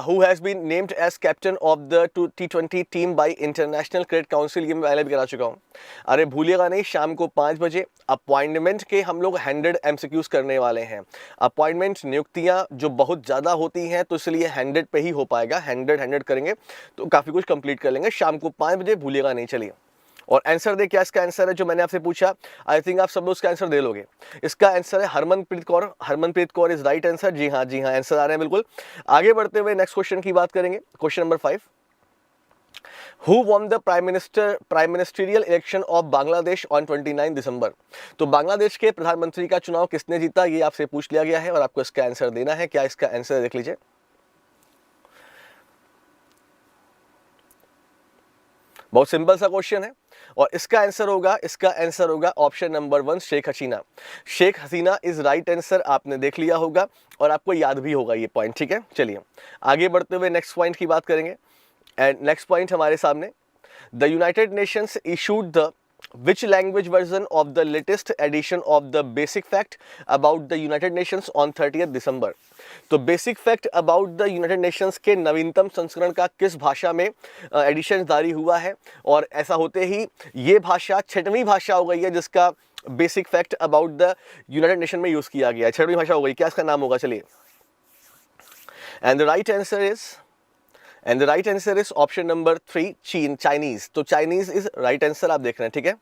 who has been named as captain of the T20 team by International Cricket Council, ये मैं पहले भी करा चुका हूँ। अरे भूलिएगा नहीं, शाम को 5 बजे अपॉइंटमेंट के हम लोग 100 MCQs करने वाले हैं। अपॉइंटमेंट नियुक्तियाँ जो बहुत ज़्यादा होती हैं तो इसलिए 100 पे ही हो पाएगा, 100 करेंगे तो काफ़ी कुछ कंप्लीट कर लेंगे। शाम को 5 बजे भूलिएगा नहीं। चलिए और आंसर दे, क्या इसका आंसर है जो मैंने आपसे पूछा। आई थिंक आप सब लोग उसका आंसर दे लोगे। इसका आंसर है Harmanpreet Kaur. Harmanpreet Kaur is right answer. जी हाँ आंसर आ रहे हैं बिल्कुल। आगे बढ़ते हुए नेक्स्ट क्वेश्चन की बात करेंगे। Question number 5, Who won the prime ministerial election of Bangladesh on 29 December. तो बांग्लादेश के प्रधानमंत्री का चुनाव किसने जीता, ये आपसे पूछ लिया गया है और आपको इसका आंसर देना है। क्या इसका आंसर देख लीजिए, बहुत सिंपल सा क्वेश्चन है और इसका आंसर होगा option number 1 Sheikh Hasina. Sheikh Hasina is right answer. आपने देख लिया होगा और आपको याद भी होगा ये पॉइंट, ठीक है। चलिए आगे बढ़ते हुए नेक्स्ट पॉइंट की बात करेंगे। एंड नेक्स्ट पॉइंट हमारे सामने, the United Nations issued the Which language version of the latest edition of the Basic Fact about the United Nations on 30th December? तो basic fact about the United Nations के नवीनतम संस्करण का किस भाषा में एडिशन जारी हुआ है, और ऐसा होते ही ये भाषा 6वीं भाषा हो गई है जिसका basic fact about the United nation में यूज किया गया है। 6वीं भाषा हो गई, क्या इसका नाम होगा? चलिए, and the right answer is option number 3 चीन, चाइनीज। तो चाइनीज इज राइट आंसर, आप देख रहे हैं, ठीक है।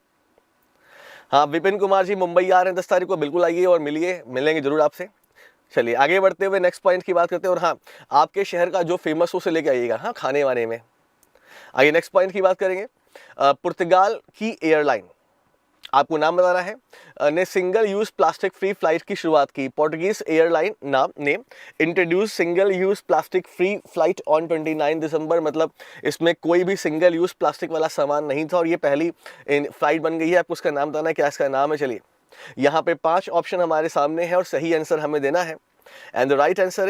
हाँ, विपिन कुमार जी मुंबई आ रहे हैं 10 तारीख को, बिल्कुल आइए और मिलेंगे जरूर आपसे। चलिए आगे बढ़ते हुए नेक्स्ट पॉइंट की बात करते हैं, और हाँ, आपके शहर का जो फेमस हो उसे लेके आइएगा, हाँ, खाने वाने में। आइए नेक्स्ट पॉइंट की बात करेंगे। पुर्तगाल की एयरलाइन, आपको नाम बताना है, ने single use plastic free flight की शुरुआत की। पोर्टुगीज एयरलाइन नाम ने introduce single use plastic free flight on 29 दिसंबर, मतलब इसमें कोई भी सिंगल यूज प्लास्टिक वाला सामान नहीं था और ये पहली फ्लाइट बन गई है। आपको उसका नाम बताना है, क्या इसका नाम है? चलिए, यहाँ पे 5 ऑप्शन हमारे सामने है और सही आंसर हमें देना है। And the right answer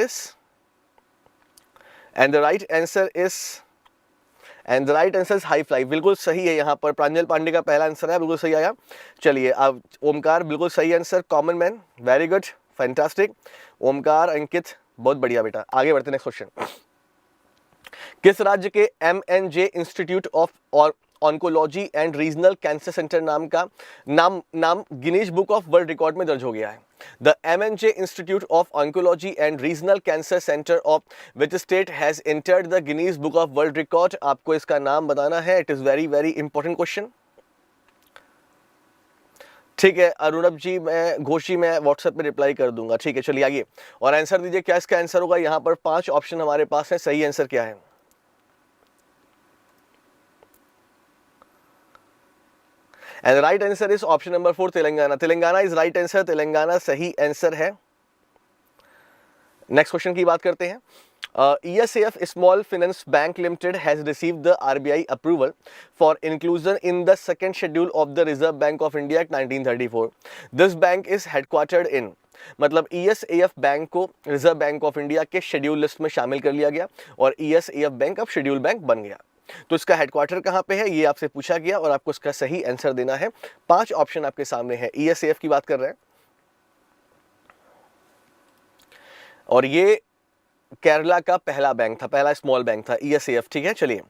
is high fly, बिल्कुल सही है। यहाँ पर प्रांजल पांडे का पहला आंसर है, बिल्कुल सही आया। चलिए अब ओमकार, बिल्कुल सही answer, common man, very good, fantastic. Omkar, Ankit, बहुत बढ़िया बेटा। आगे बढ़ते नेक्स्ट क्वेश्चन। किस राज्य के MNJ institute of oncology and regional cancer centre नाम Guinness book of world record में दर्ज हो गया है? The MNJ institute of oncology and regional cancer centre of which state has entered the Guinness book of world record? आपको इसका नाम बताना है। It is very very important question, ठीक है। अरुणब जी, मैं घोष जी, मैं व्हाट्सएप पे रिप्लाई कर दूंगा, ठीक है। चलिए आइए और आंसर दीजिए, क्या इसका आंसर होगा? यहाँ पर 5 ऑप्शन हमारे पास है, सही आंसर क्या है? And right answer is option number 4 Telangana. Telangana is right answer, Telangana सही आंसर है। नेक्स्ट क्वेश्चन की बात करते हैं। ESAF Small Finance Bank Limited has received the RBI approval for inclusion in the second schedule of the Reserve Bank of India Act 1934. This bank is headquartered in, मतलब ESAF bank को reserve Bank of India के schedule list में शामिल कर लिया गया और ESAF bank अब शेड्यूल बैंक बन गया। तो इसका हेडक्वार्टर कहाँ पे है, ये आपसे पूछा गया और आपको इसका सही आंसर देना है। 5 ऑप्शन आपके सामने है। ESAF की बात कर रहे हैं और ये केरला का पहला बैंक था, पहला स्मॉल बैंक था ESAF, ठीक है। चलिए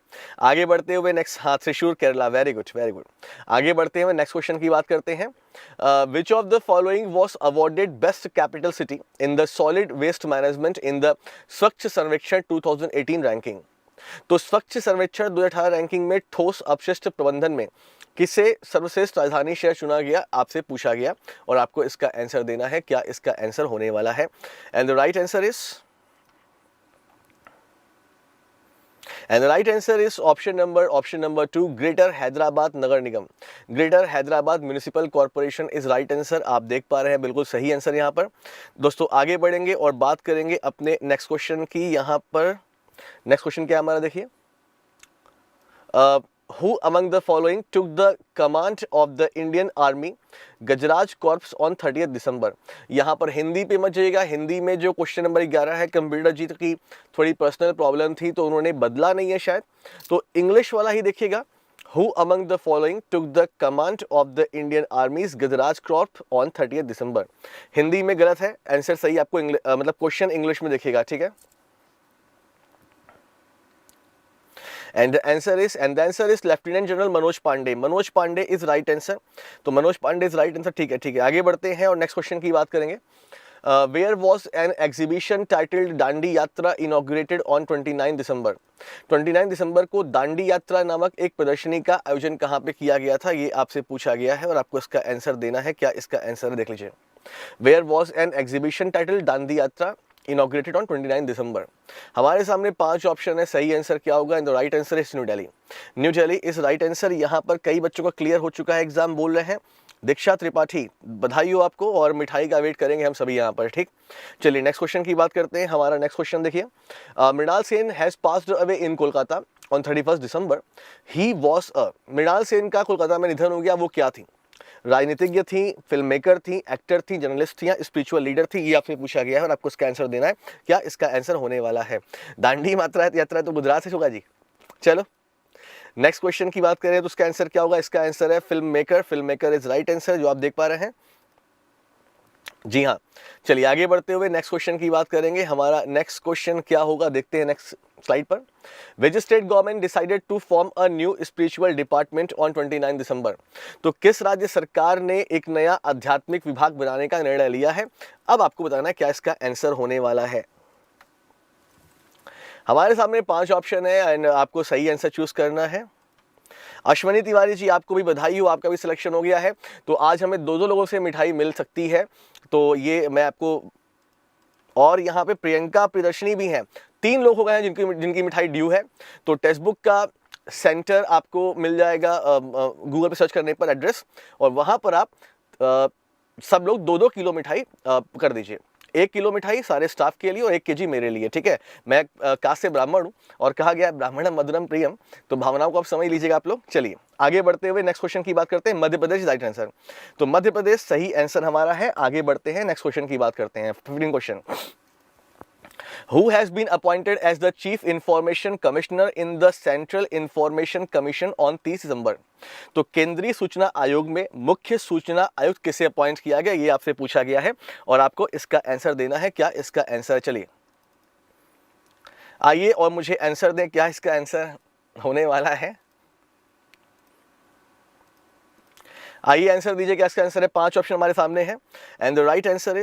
आगे बढ़ते हुए नेक्स्ट, हाँ, Thrissur Kerala, very good very good. आगे बढ़ते हुए नेक्स्ट क्वेश्चन की बात करते हैं। Which of the following was awarded best capital city in the solid waste management in the Swachh Survekshan 2018 ranking? तो स्वच्छ सर्वेक्षण 2018 रैंकिंग में ठोस अपशिष्ट प्रबंधन में किसे सर्वश्रेष्ठ राजधानी शहर चुना गया, आपसे पूछा गया और आपको इसका आंसर देना है, क्या इसका आंसर होने वाला है? And the right answer is option number 2 greater Hyderabad Nagar Nigam. Greater Hyderabad municipal corporation is right answer, आप देख पा रहे हैं, बिल्कुल सही आंसर यहाँ पर। दोस्तों आगे बढ़ेंगे और बात करेंगे अपने नेक्स्ट क्वेश्चन की। यहाँ पर नेक्स्ट क्वेश्चन क्या हमारा, देखिए, who among the following took the command of the Indian Army Gajraj corps on 30th दिसंबर? यहाँ पर हिंदी पे मत जाइएगा, हिंदी में जो क्वेश्चन नंबर 11 है, कंप्यूटर जी की थोड़ी पर्सनल प्रॉब्लम थी तो उन्होंने बदला नहीं है शायद, तो इंग्लिश वाला ही देखिएगा। Who among the following took the command of the Indian Army's Gajraj corps on 30th दिसंबर? हिंदी में गलत है, आंसर सही आपको मतलब क्वेश्चन इंग्लिश में देखिएगा, ठीक है। And the answer is lieutenant general Manoj Pandey. Manoj Pandey is right answer, तो Manoj Pandey is right answer, ठीक है ठीक है। आगे बढ़ते हैं और नेक्स्ट क्वेश्चन की बात करेंगे। Where was an exhibition titled Dandi Yatra inaugurated on 29 दिसंबर? 29 दिसंबर को दांडी यात्रा नामक एक प्रदर्शनी का आयोजन कहाँ पे किया गया था, ये आपसे पूछा गया है और आपको इसका आंसर देना है, क्या इसका आंसर है, देख लीजिए। Where was an exhibition titled Dandi Yatra inaugurated on 29 दिसंबर? हमारे सामने 5 ऑप्शन है, सही आंसर क्या होगा? And the right answer is new Delhi. New Delhi is right answer. यहाँ पर कई बच्चों का क्लियर हो चुका है एग्जाम, बोल रहे हैं। दीक्षा त्रिपाठी, बधाई हो आपको, और मिठाई का वेट करेंगे हम सभी यहाँ पर, ठीक। चलिए नेक्स्ट क्वेश्चन की बात करते हैं। हमारा नेक्स्ट क्वेश्चन देखिए। Mrinal Sen has passed away in Kolkata on 31 December. He was Mrinal Sen का कोलकाता में निधन हो गया, वो क्या थी? राजनीतिज्ञ थी, फिल्म मेकर थी, एक्टर थी, जर्नलिस्ट थी या स्पिरिचुअल लीडर थी, ये आपसे पूछा गया है और आपको इसका आंसर देना है, क्या इसका आंसर होने वाला है? दांडी यात्रा है तो गुजरात से होगा जी। चलो नेक्स्ट क्वेश्चन की बात करें तो उसका आंसर क्या होगा, इसका आंसर है film maker. Film maker is right answer, जो आप देख पा रहे हैं। जी हाँ, चलिए आगे बढ़ते हुए नेक्स्ट क्वेश्चन की बात करेंगे। हमारा नेक्स्ट क्वेश्चन क्या होगा, देखते हैं नेक्स्ट स्लाइड पर। Which state government decided to form a new spiritual department on 29 December. तो किस राज्य सरकार ने एक नया आध्यात्मिक विभाग बनाने का निर्णय लिया है। अब आपको बताना है क्या इसका आंसर होने वाला है। हमारे सामने 5 ऑप्शन है एंड आपको सही आंसर चूज करना है। अश्वनी तिवारी जी, आपको भी बधाई हो, आपका भी सिलेक्शन हो गया है। तो आज हमें 2-2 लोगों से मिठाई मिल सकती है, तो ये मैं आपको, और यहाँ पे प्रियंका प्रियदर्शनी भी हैं, 3 लोग हो गए हैं जिनकी मिठाई ड्यू है। तो टेक्स्ट बुक का सेंटर आपको मिल जाएगा गूगल पे सर्च करने पर एड्रेस, और वहाँ पर आप सब लोग 2-2 किलो मिठाई कर दीजिए। 1 किलो मिठाई सारे स्टाफ के लिए और 1 केजी मेरे लिए, ठीक है। मैं कास्ट से ब्राह्मण हूँ और कहा गया है ब्राह्मणम मधुरम प्रियम, तो भावनाओं को आप समझ लीजिएगा आप लोग। चलिए आगे बढ़ते हुए नेक्स्ट क्वेश्चन की बात करते हैं। मध्य प्रदेश राइट आंसर, तो मध्य प्रदेश सही आंसर हमारा है। आगे बढ़ते हैं नेक्स्ट क्वेश्चन की बात करते हैं। 15 question. Who has been appointed as the Chief Information Commissioner in the Central Information Commission on 30 दिसंबर। तो केंद्रीय सूचना आयोग में मुख्य सूचना आयुक्त किसे अपॉइंट किया गया, ये आपसे पूछा गया है और आपको इसका आंसर देना है। क्या इसका आंसर, चलिए आइए और मुझे आंसर दें, क्या इसका आंसर होने वाला है। आइए आंसर दीजिए, क्या इसका आंसर है। 5 ऑप्शन हमारे सामने है and the right answer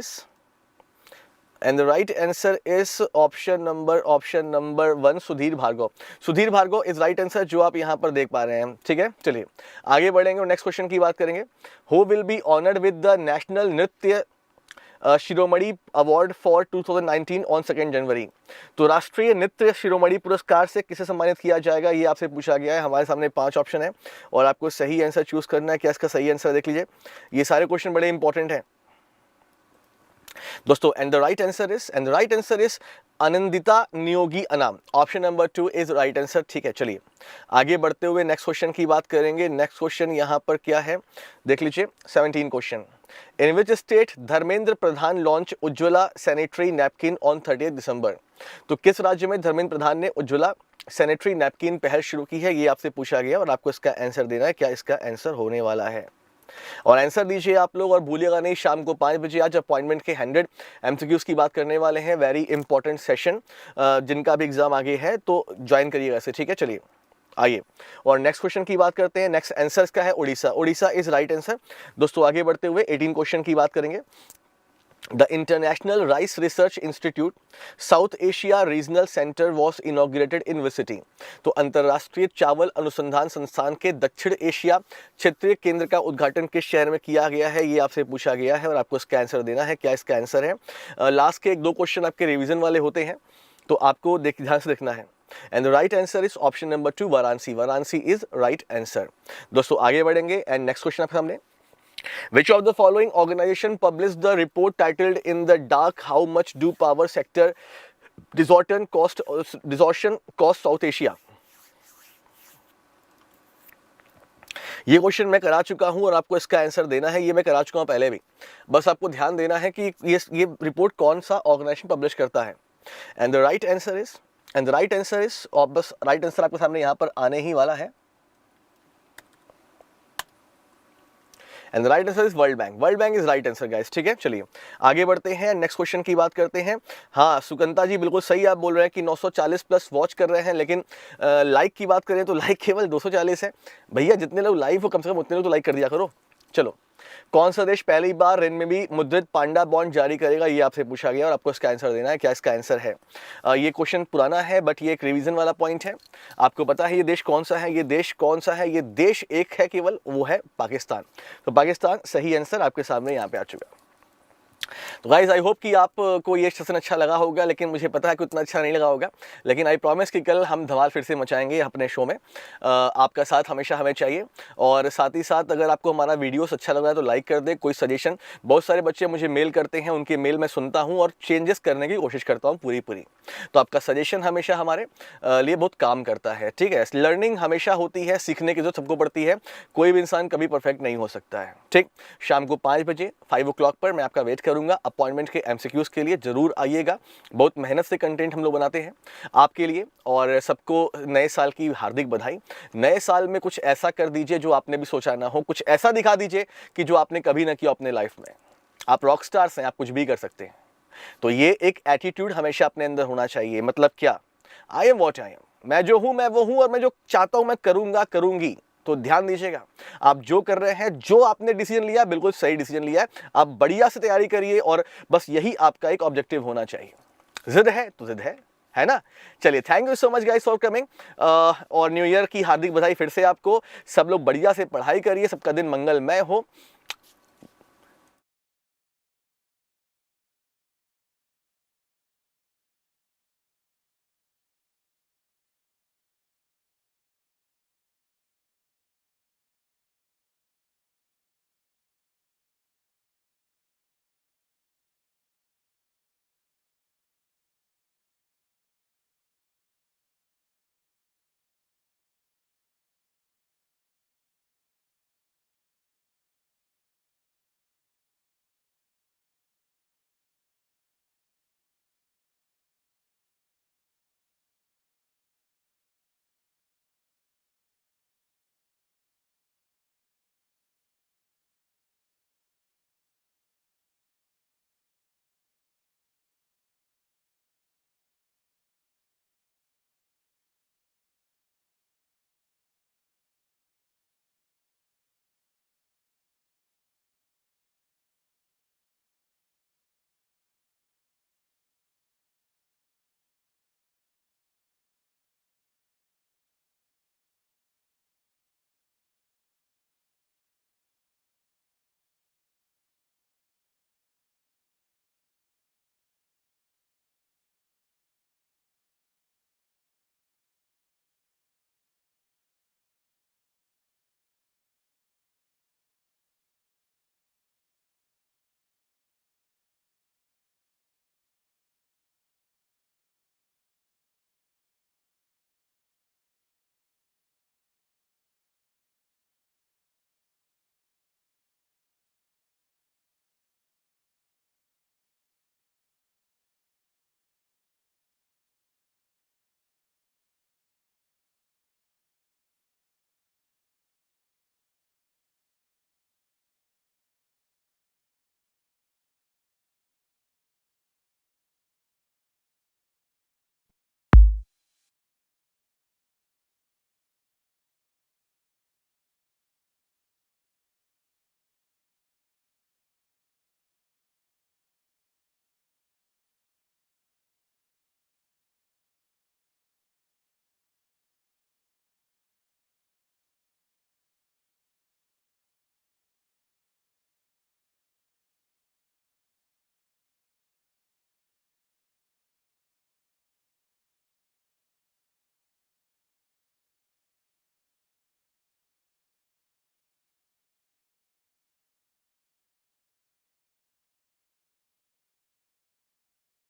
is option number 1 Sudhir Bhargava. Sudhir Bhargava is right answer, जो आप यहाँ पर देख पा रहे हैं, ठीक है। चलिए आगे बढ़ेंगे और नेक्स्ट क्वेश्चन की बात करेंगे। Who will be honoured with the national नृत्य शिरोमणि अवार्ड फॉर 2019 ऑन 2 जनवरी। तो राष्ट्रीय नृत्य शिरोमणि पुरस्कार से किसे सम्मानित किया जाएगा, ये आपसे पूछा गया है। हमारे सामने 5 ऑप्शन है और आपको सही आंसर चूज करना है। क्या इसका सही आंसर देख लीजिए, ये सारे क्वेश्चन बड़े इंपॉर्टेंट हैं दोस्तों। And the right answer is Anandita Niyogi Anam. Option number 2 is right answer, ठीक है। चलिए आगे बढ़ते हुए नेक्स्ट क्वेश्चन की बात करेंगे। नेक्स्ट क्वेश्चन यहाँ पर क्या है, देख लीजिए। 17 question. In which state Dharmendra Pradhan launch Ujjwala sanitary napkin on 30 दिसंबर। तो किस राज्य में धर्मेंद्र प्रधान ने उज्ज्वला सैनिटरी नैपकिन पहल शुरू की है, ये आपसे पूछा गया और आपको इसका आंसर देना है। क्या इसका आंसर होने वाला है, और आंसर दीजिए आप लोग, और भूलिएगा नहीं शाम को 5 बजे आज अपॉइंटमेंट के 100 MCQs की बात करने वाले हैं। वेरी इंपॉर्टेंट सेशन, जिनका भी एग्जाम आगे है तो ज्वाइन करिएगा इसे, ठीक है। चलिए आइए और नेक्स्ट क्वेश्चन की बात करते हैं। नेक्स्ट आंसर का है उड़ीसा इज राइट आंसर दोस्तों। आगे बढ़ते हुए 18 क्वेश्चन की बात करेंगे। The International Rice Research Institute South Asia Regional Center was inaugurated in which city। तो अंतर्राष्ट्रीय चावल अनुसंधान संस्थान के दक्षिण एशिया क्षेत्रीय केंद्र का उद्घाटन किस शहर में किया गया है, ये आपसे पूछा गया है और आपको इसका आंसर देना है। क्या इसका आंसर है। लास्ट के 1-2 क्वेश्चन आपके रिवीजन वाले होते हैं, तो आपको ध्यान से देखना है। And the right answer is option number 2 Varanasi is right answer दोस्तों। आगे बढ़ेंगे एंड नेक्स्ट क्वेश्चन आपके सामने। Which of the following organization published the report titled "In the Dark: How much do power sector distortion cost South Asia"? ये question मैं करा चुका हूं और आपको इसका आंसर देना है। ये मैं करा चुका हूं पहले भी, बस आपको ध्यान देना है कि ये रिपोर्ट कौन सा ऑर्गेनाइजेशन पब्लिश करता है। And the right answer is और बस राइट आंसर आपके सामने यहां पर आने ही वाला है। And the right answer is world bank is right answer guys, ठीक है। चलिए आगे बढ़ते हैं, नेक्स्ट क्वेश्चन की बात करते हैं। हाँ सुकंता जी बिल्कुल सही आप बोल रहे हैं कि 940 प्लस वॉच कर रहे हैं, लेकिन लाइक की बात करें तो लाइक केवल 240 है। भैया जितने लोग लाइव हो कम से कम उतने लोग तो लाइक कर दिया करो। चलो, कौन सा देश पहली बार रेनमिनबी मुद्रित पांडा बॉन्ड जारी करेगा, ये आपसे पूछा गया और आपको इसका आंसर देना है। क्या इसका आंसर है। ये क्वेश्चन पुराना है बट ये एक रिवीजन वाला पॉइंट है। आपको पता है ये देश कौन सा है, ये देश एक है केवल, वो है पाकिस्तान। तो पाकिस्तान सही आंसर आपके सामने यहाँ पे आ चुका। तो गाइज आई होप कि आपको ये सेशन अच्छा लगा होगा, लेकिन मुझे पता है कि उतना अच्छा नहीं लगा होगा, लेकिन आई प्रॉमिस कि कल हम धमाल फिर से मचाएंगे अपने शो में। आपका साथ हमेशा हमें चाहिए, और साथ ही साथ अगर आपको हमारा वीडियोस अच्छा लग रहा है तो लाइक कर दे। कोई सजेशन, बहुत सारे बच्चे मुझे मेल करते हैं, उनके मेल मैं सुनता हूँ और चेंजेस करने की कोशिश करता हूँ पूरी। तो आपका सजेशन हमेशा हमारे लिए बहुत काम करता है, ठीक है। लर्निंग हमेशा होती है, सीखने की जरूरत सबको पड़ती है, कोई भी इंसान कभी परफेक्ट नहीं हो सकता है, ठीक। शाम को 5 बजे 5 o'clock पर मैं आपका वेट करूँगा। करूंगा अपॉइंटमेंट के एमसीक्यूज के लिए। ज़रूर आइएगा, बहुत मेहनत से कंटेंट हम लोग बनाते हैं आपके लिए। और सबको नए साल की हार्दिक बधाई। नए साल में कुछ ऐसा कर दीजिए जो आपने भी सोचा ना हो, कुछ ऐसा दिखा दीजिए कि जो आपने कभी ना किया अपने लाइफ में। आप रॉक स्टार्स हैं, आप कुछ भी कर सकते हैं। तो ये एक एटीट्यूड हमेशा अपने अंदर होना चाहिए। मतलब क्या, I am what I am, मैं जो हूं मैं वो हूं, और मैं जो चाहता हूं मैं करूंगा करूंगी। तो ध्यान दीजिएगा, आप जो कर रहे हैं, जो आपने डिसीजन लिया, बिल्कुल सही डिसीजन लिया है। आप बढ़िया से तैयारी करिए और बस यही आपका एक ऑब्जेक्टिव होना चाहिए। जिद है तो जिद है ना। चलिए, thank you so much guys for coming, और न्यू ईयर की हार्दिक बधाई फिर से आपको। सब लोग बढ़िया से पढ़ाई करिए, सबका दिन मंगलमय हो।